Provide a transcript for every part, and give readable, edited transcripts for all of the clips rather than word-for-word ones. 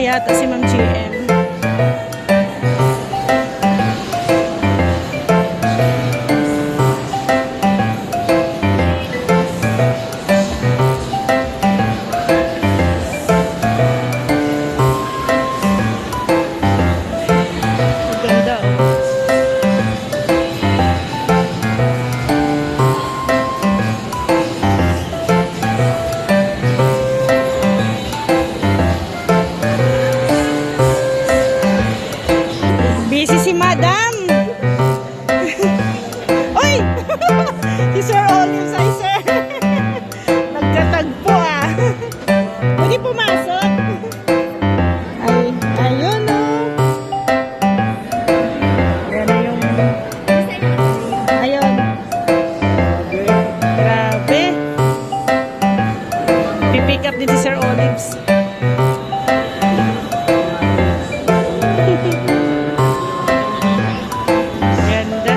yata si Ma'am GM. Ganda oh. Busy si Madam. Oy! Si Sir Olive, ay sir. Nagkatagpo ah. Pwede pumasok. Ay, ayun o. Yan na yung... Ayun. Grabe. Pipick up din si Sir Olives. Ganda.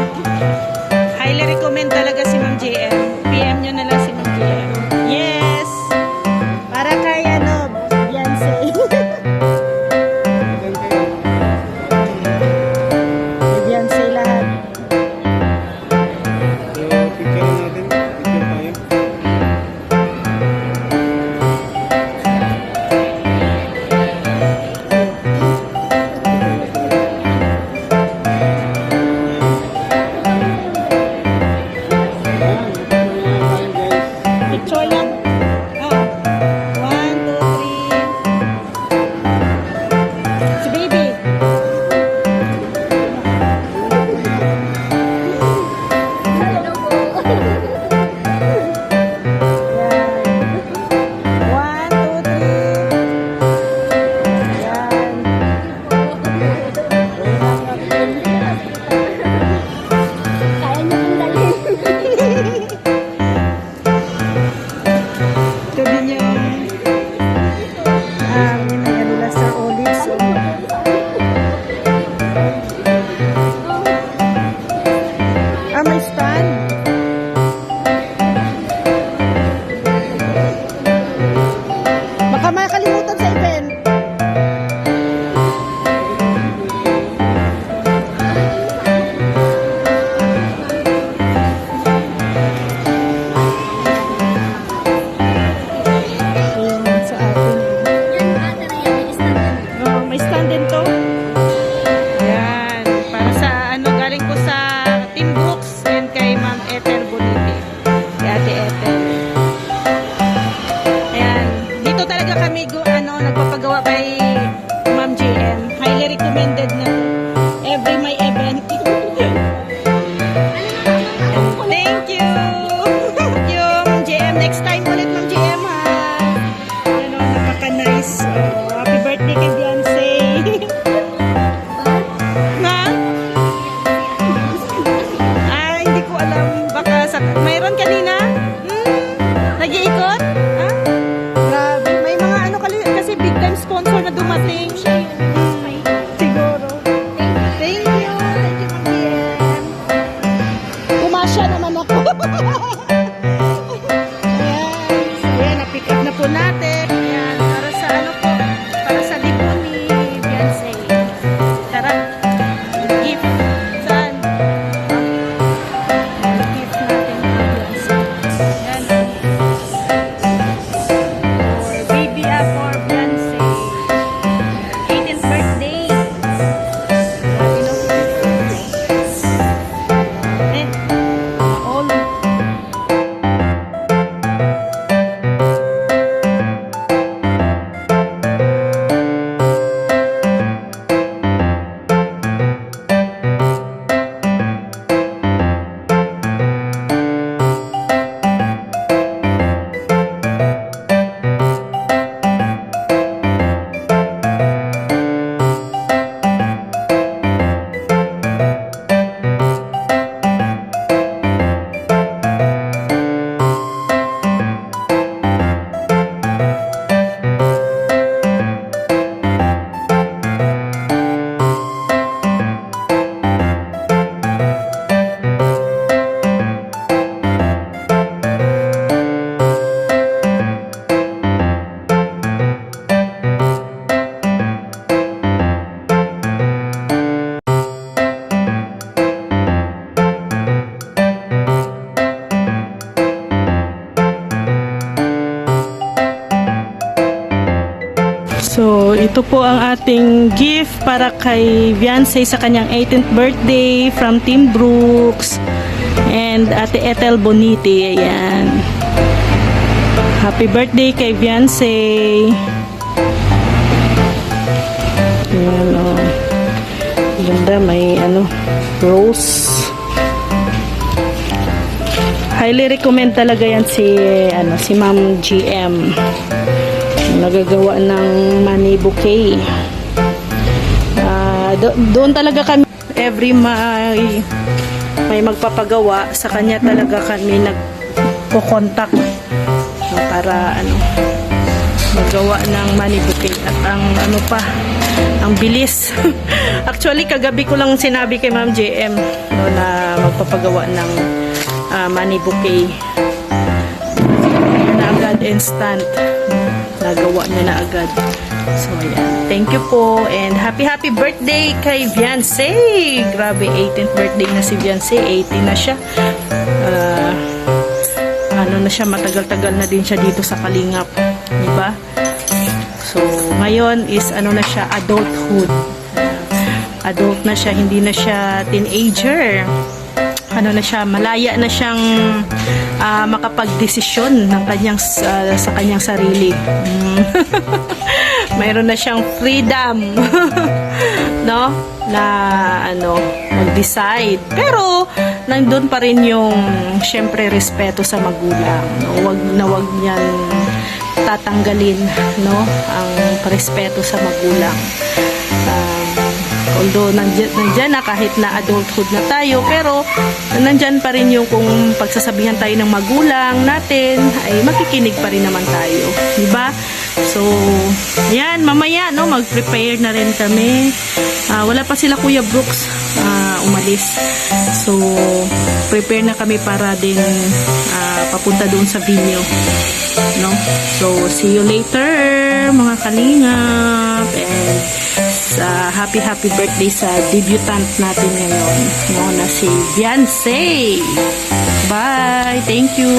Highly recommend talaga si Ma'am JM. PM nyo na lang si Ma'am JM. Yes! Para kay ano, Beyonce. Beyonce lahat. Picture lang. Oh. 1, 2, 3. Si baby. Hello po. Yan. 1, 2, 3. Yan. Kaya niyo pong dalhin. Ito din yung ayan nila Sir Olive. So, may stand. Baka makalimutan sa event. Ayan sa atin. Yan, ate na yan. May stand yan. Oh, may stand din to. Ayan. Para sa ano, galing ko sa Team Books and kay Ma'am Ethel Bonite. Kay Ate Ethel. Ayan. Dito talaga kami nagpapagawa kay Ma'am GM. Highly recommended na every may event. Thank you. Thank you, Ma'am GM. Next time ulit, Ma'am GM, ha. Ano, napaka-nice. Oh, happy birthday kay Beyonce. Ha? Ay, hindi ko alam. Baka mayroon kanina? Nag-iikot? Ha? Grabe. May mga ano kasi big time sponsor na dumating. Siguro. Thank you. Thank you, Ma'am GM. Pumasya naman ako. Ayan. So, ayan, na-pick up na po natin. Ayan, para sa ano po. So, ito po ang ating gift para kay Viancy sa kanyang 18th birthday from Team Brooks and Ate Ethel Boniti. Ayan. Happy birthday kay Viancy. Ayan, oh. Ganda, may rose. Highly recommend talaga yan si Ma'am GM. Nagagawa ng money bouquet. Doon talaga kami every may magpapagawa sa kanya talaga kami nagko-contact para magawa ng money bouquet at ang bilis. Actually kagabi ko lang sinabi kay Ma'am JM na magpapagawa ng money bouquet na agad, instant nagawa niya na agad. So ayan, thank you po and happy birthday kay Viancy. Grabe, 18th birthday na si Viancy, 18 na siya. Na siya, matagal-tagal na din siya dito sa Kalingap, diba? So ngayon is na siya, adulthood. Adult na siya, hindi na siya teenager. Na siya, malaya na siyang makapagdesisyon ng sa kanyang sarili. Mayroon na siyang freedom no na mag-decide, pero nandun pa rin yung syempre respeto sa magulang, no? Wag niyan tatanggalin ang respeto sa magulang. Although nandyan na kahit na adulthood na tayo, pero nandyan pa rin yung kung pagsasabihan tayo ng magulang natin ay makikinig pa rin naman tayo, diba? So yan, mamaya mag-prepare na rin kami. Wala pa sila Kuya Brooks, umalis, so prepare na kami para din papunta doon sa venue, no? So see you later mga kalingap, and happy birthday sa debutant natin ngayon, na si Viancy. Bye, thank you.